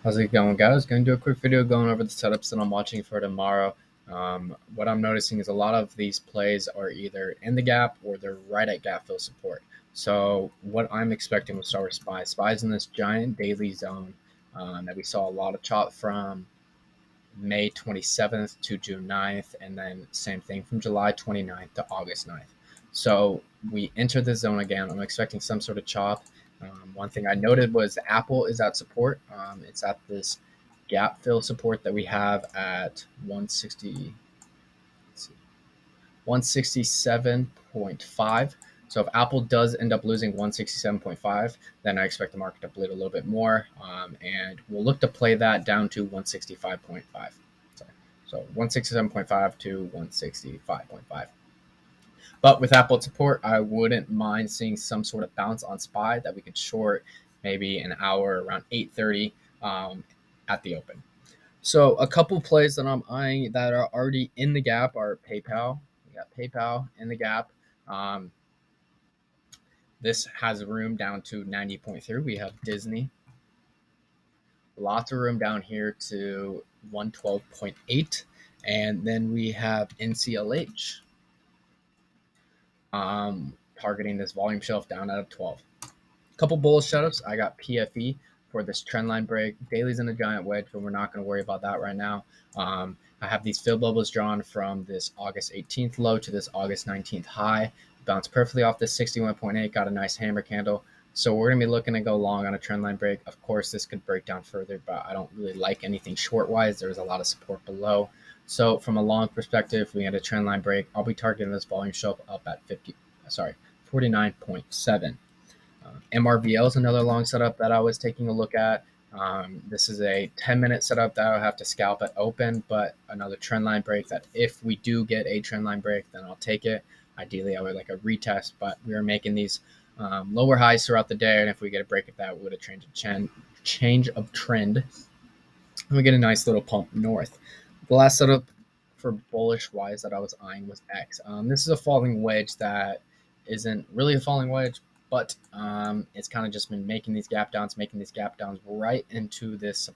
How's it going, guys? Going to do a quick video going over the setups that I'm watching for tomorrow. What I'm noticing is a lot of these plays are either in the gap or they're right at gap fill support. So what I'm expecting with start with SPY. SPY's in this giant daily zone that we saw a lot of chop from May 27th to June 9th, and then same thing from July 29th to August 9th. So we enter the zone again. I'm expecting some sort of chop. One thing I noted was Apple is at support. It's at this gap fill support that we have at 167.5. So if Apple does end up losing 167.5, then I expect the market to bleed a little bit more, and we'll look to play that down to 165.5. So 167.5 to 165.5. But with Apple support, I wouldn't mind seeing some sort of bounce on SPY that we could short maybe an hour around 8:30 at the open. So a couple plays that I'm eyeing that are already in the gap are PayPal. We got PayPal in the gap. Um, this has room down to 90.3. We have Disney. Lots of room down here to 112.8. And then we have NCLH targeting this volume shelf down at a 12. Couple bullish setups. I got PFE for this trend line break. Daily's in a giant wedge, but we're not going to worry about that right now. I have these fill bubbles drawn from this August 18th low to this August 19th high. Bounced perfectly off this 61.8, got a nice hammer candle. So we're going to be looking to go long on a trend line break. Of course, this could break down further, but I don't really like anything short-wise. There's a lot of support below. So from a long perspective, we had a trend line break. I'll be targeting this volume shelf up at 49.7. MRVL is another long setup that I was taking a look at. This is a 10-minute setup that I'll have to scalp at open, but another trend line break that if we do get a trend line break, then I'll take it. Ideally, I would like a retest, but we are making these lower highs throughout the day, and if we get a break of that, we would have change of trend, and we get a nice little pump north. The last setup for bullish wise that I was eyeing was X. This is a falling wedge that isn't really a falling wedge, but it's kind of just been making these gap downs right into this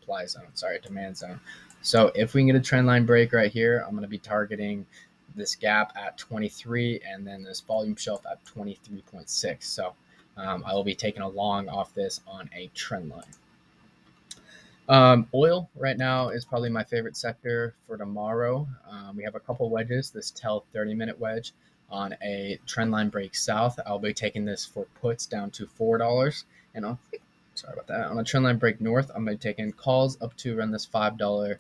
demand zone. So if we can get a trend line break right here, I'm going to be targeting this gap at 23 and then this volume shelf at 23.6. So I will be taking a long off this on a trend line. Oil right now is probably my favorite sector for tomorrow. We have a couple wedges. This TEL 30-minute wedge on a trend line break south. I'll be taking this for puts down to $4. And on a trend line break north, I'm going to be taking calls up to around this $5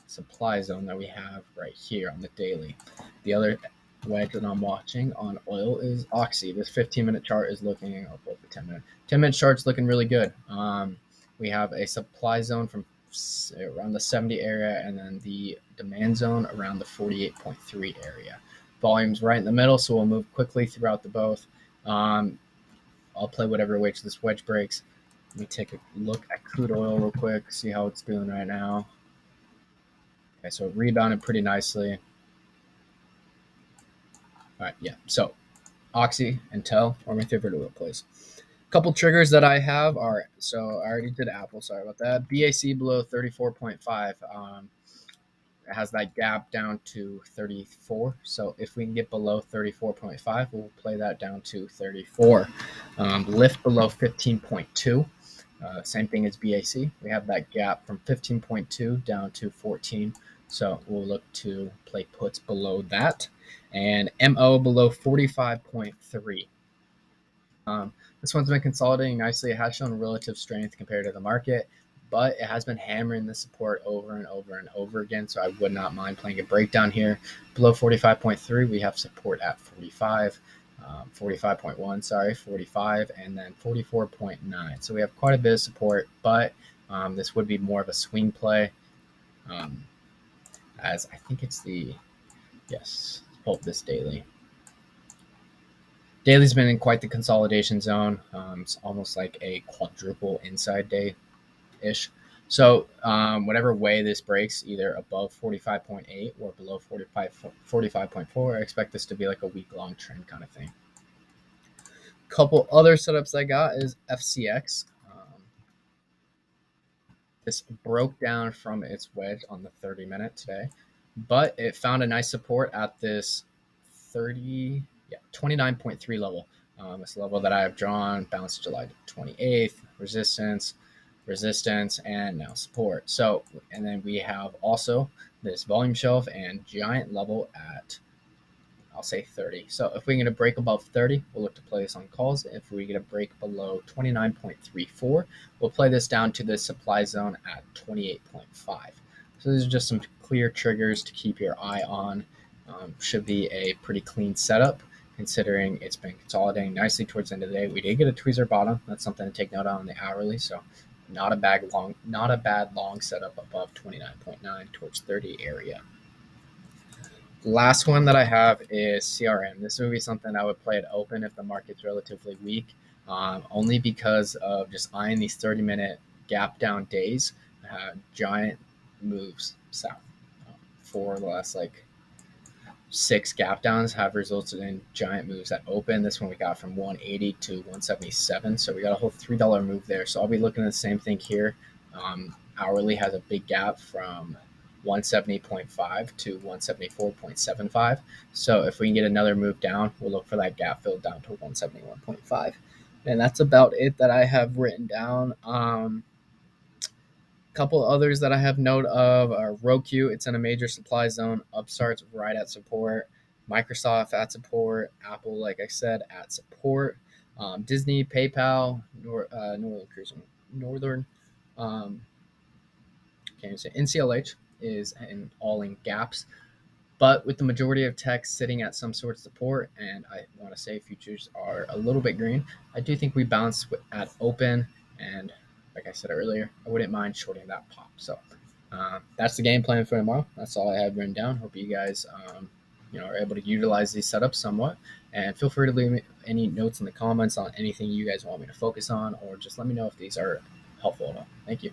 supply zone that we have right here on the daily. The other wedge that I'm watching on oil is Oxy. This 15-minute chart is looking, I'll pull up the 10-minute. 10-minute chart's looking really good. We have a supply zone from around the 70 area and then the demand zone around the 48.3 area. Volume's right in the middle, so we'll move quickly throughout the both. I'll play whatever way this wedge breaks. Let me take a look at crude oil real quick, see how it's doing right now. Okay, so it rebounded pretty nicely. All right, yeah. So Oxy and TEL are my favorite oil plays. Couple triggers that I have are, so I already did Apple, sorry about that. BAC below 34.5. It has that gap down to 34. So if we can get below 34.5, we'll play that down to 34. Lift below 15.2. Same thing as BAC. We have that gap from 15.2 down to 14. So we'll look to play puts below that. And MO below 45.3. This one's been consolidating nicely. It has shown relative strength compared to the market, but it has been hammering the support over and over and over again. So I would not mind playing a breakdown here. Below 45.3, we have support at 45, 45.1, 45, and then 44.9. So we have quite a bit of support, but this would be more of a swing play. As I think it's let's pull up this daily. Daily's been in quite the consolidation zone. It's almost like a quadruple inside day-ish. So whatever way this breaks, either above 45.8 or below 45.4, I expect this to be like a week-long trend kind of thing. Couple other setups I got is FCX. This broke down from its wedge on the 30-minute today, but it found a nice support at this 29.3 level. This level that I have drawn, bounced July 28th, resistance, and now support. So, and then we have also this volume shelf and giant level at, I'll say 30. So if we're going to break above 30, we'll look to play this on calls. If we're going to break below 29.34, we'll play this down to the supply zone at 28.5. So these are just some clear triggers to keep your eye on. Should be a pretty clean setup considering it's been consolidating nicely towards the end of the day. We did get a tweezer bottom. That's something to take note on the hourly. So not a bad long setup above 29.9 towards 30 area. Last one that I have is CRM. This would be something I would play at open if the market's relatively weak, only because of just eyeing these 30-minute gap down days. Giant moves south. For the last 6 gap downs have resulted in giant moves at open. This one we got from 180 to 177. So we got a whole $3 move there. So I'll be looking at the same thing here. Hourly has a big gap from 170.5 to 174.75. So if we can get another move down, we'll look for that gap fill down to 171.5. And that's about it that I have written down. Couple others that I have note of are Roku. It's in a major supply zone. Upstart's right at support. Microsoft at support. Apple, like I said, at support. Disney, PayPal, Northern. Can't even say NCLH is all in gaps. But with the majority of tech sitting at some sort of support, and I want to say futures are a little bit green, I do think we bounce at open. And like I said earlier, I wouldn't mind shorting that pop. So that's the game plan for tomorrow. That's all I had written down. Hope you guys are able to utilize these setups somewhat. And feel free to leave me any notes in the comments on anything you guys want me to focus on, or just let me know if these are helpful at all. Thank you.